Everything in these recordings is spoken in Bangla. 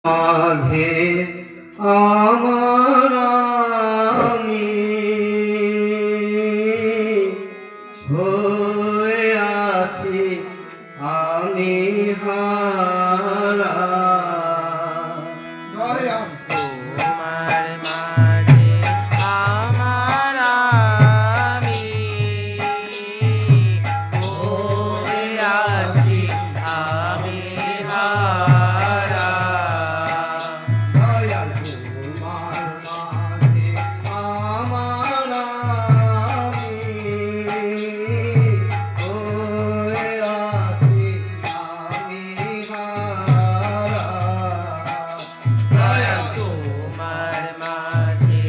মাঝে আমার আমি হয়ে আছি আমি হারা তোমার মাঝে আমার আমি হয়ে আছি আমি হারা দয়াল তোমার মাঝে আমার আমি হয়ে আছি আমি হারা দয়াল তোমার মাঝে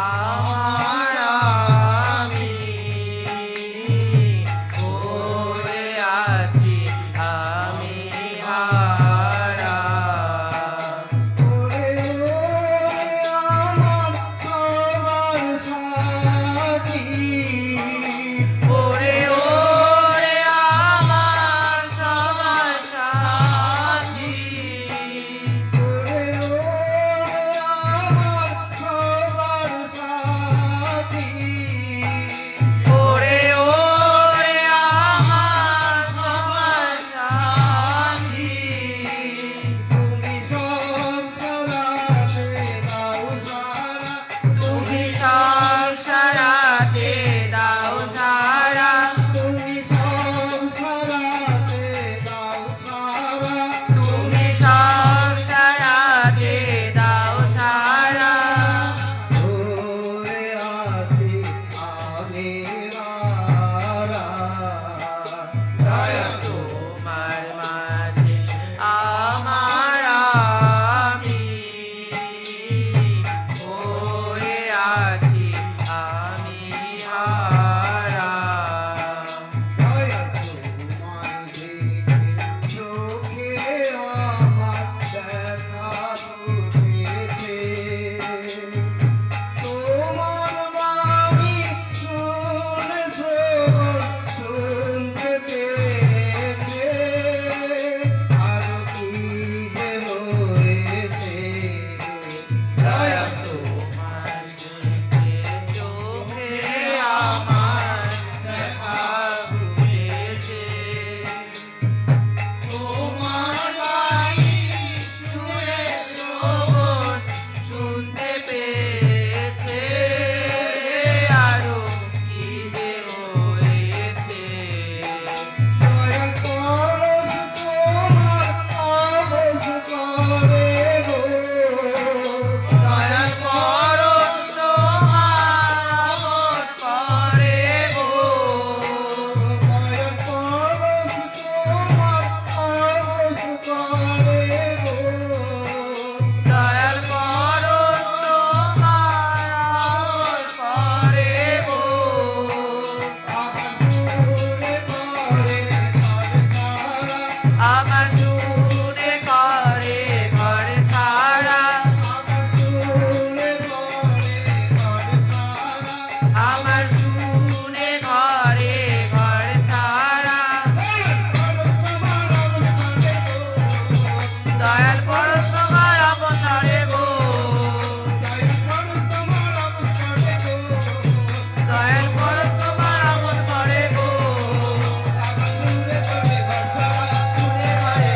আমার আমি হয়ে আছি আমি হারা ওরে আমার সবার সাথী ওরে ওরে আমার সবার সাথী ওরে আমার সবার সাথী ওরে ওরে আমার সবার সাথী তুমি সব সারাতে দাও সারা তুমি সব সারাতে দাও সারা তুমি সব সারাতে দাও সারা তুমি সব সারাতে দাও সারা হয়ে আছি আমি হারা দয়াল তোমার মাঝে আমার আমি হয়ে আছি আমি হারা দয়াল তোমায় দেখে চোখে আমার দেখা ফুটেছে তোমার বাণী শুনে শুনতে পেয়েছে আর কি যে হয়েছে দয়াল তোমার দেখে চোখে আমার দেখা ফুটেছে তোমার বাণী শুনে শ্রবণ শুনতে পেয়েছে আরো কি যে হয়েছে দয়াল পরশ তোমার আবেশ করে গো দয়াল পরশ তোমার আমোদ করে গো দয়াল পরশ তোমার আবেশ করে গো দয়াল পরশ তোমার আমোদ করে গো আমার সুরে করে ঘর ছাড়া আমার শুনে ঘরে ঘর ছাড়া দয়াল পরশ তোমার অবতারে গো দয়াল পরশ তোমার আমোদ করে গো শুনে ঘরে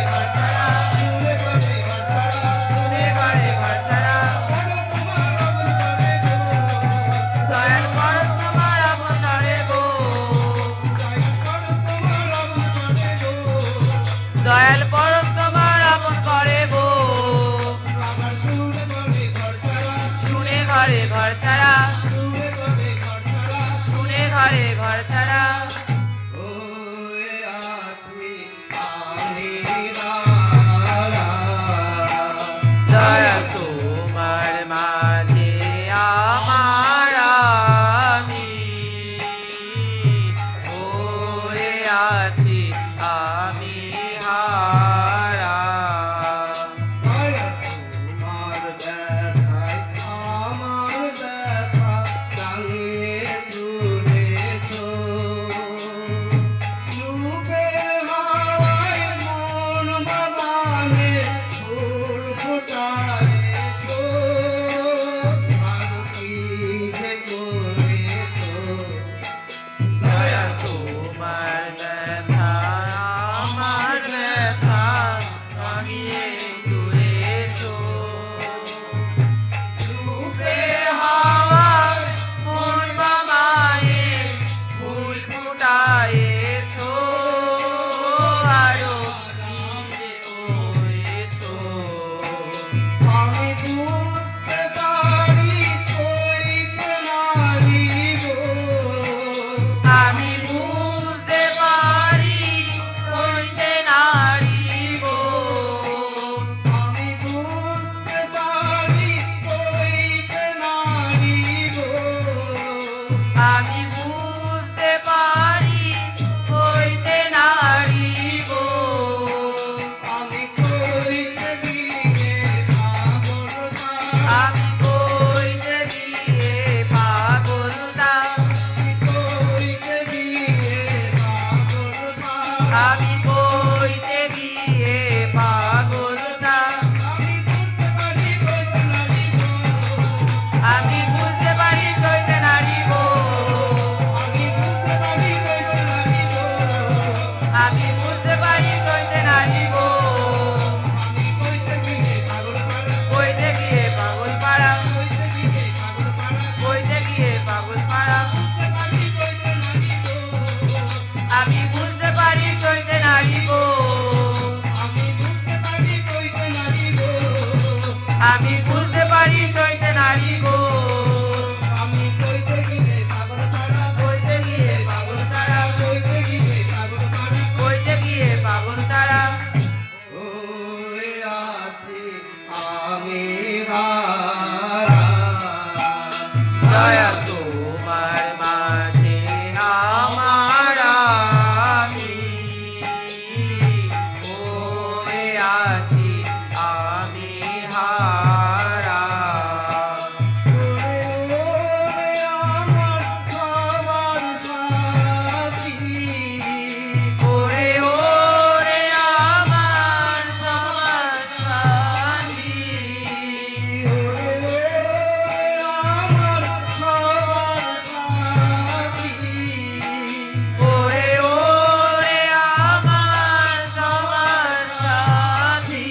ঘর ছাড়া শুনে ঘরে ঘর ছাড়া দয়াল পরশ তোমার অবতারে গো দয়াল পরশ তোমার আমোদ করে গো শুনে ঘরে ঘর ছাড়া শুনে ঘরে ঘর ছাড়া দয়াল তোমার মাঝে আমার আমি হয়ে আছি আমি হারা আমার ব্যথায় আমার ব্যথা জানিয়ে তুলেছ রূপের হাওয়ায় মন বাগানে ফুল ফোটা আমি বুঝতে পারি সইতে নারী গো আমি কইতে গিয়ে পাগল পাড়া, কইতে গিয়ে পাগল তারা কইতে গিয়ে পাগল পাড়া, কইতে গিয়ে পাগল তারা হয়ে আছি আমি হারা। দয়া তোমার মাঝে আমার আমি হয়ে আছি আমি হারা ওরে আমার সবার সাথী, ওরে ওরে আমার সমাজী ওরে আমার সবার সাথী, ওরে ওরে আমার সবার সাথী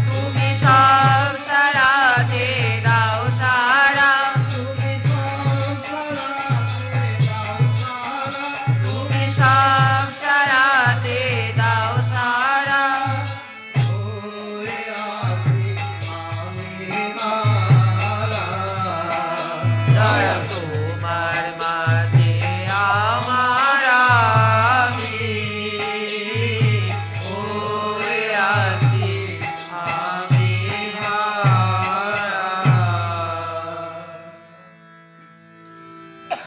তুমি সব সারাতে দাও সারা, তুমি সব তুমি সব সারাতে দাও সারা। তুমি সব সারাতে দাও সারা ওরে আছি আমি হারা। দয়া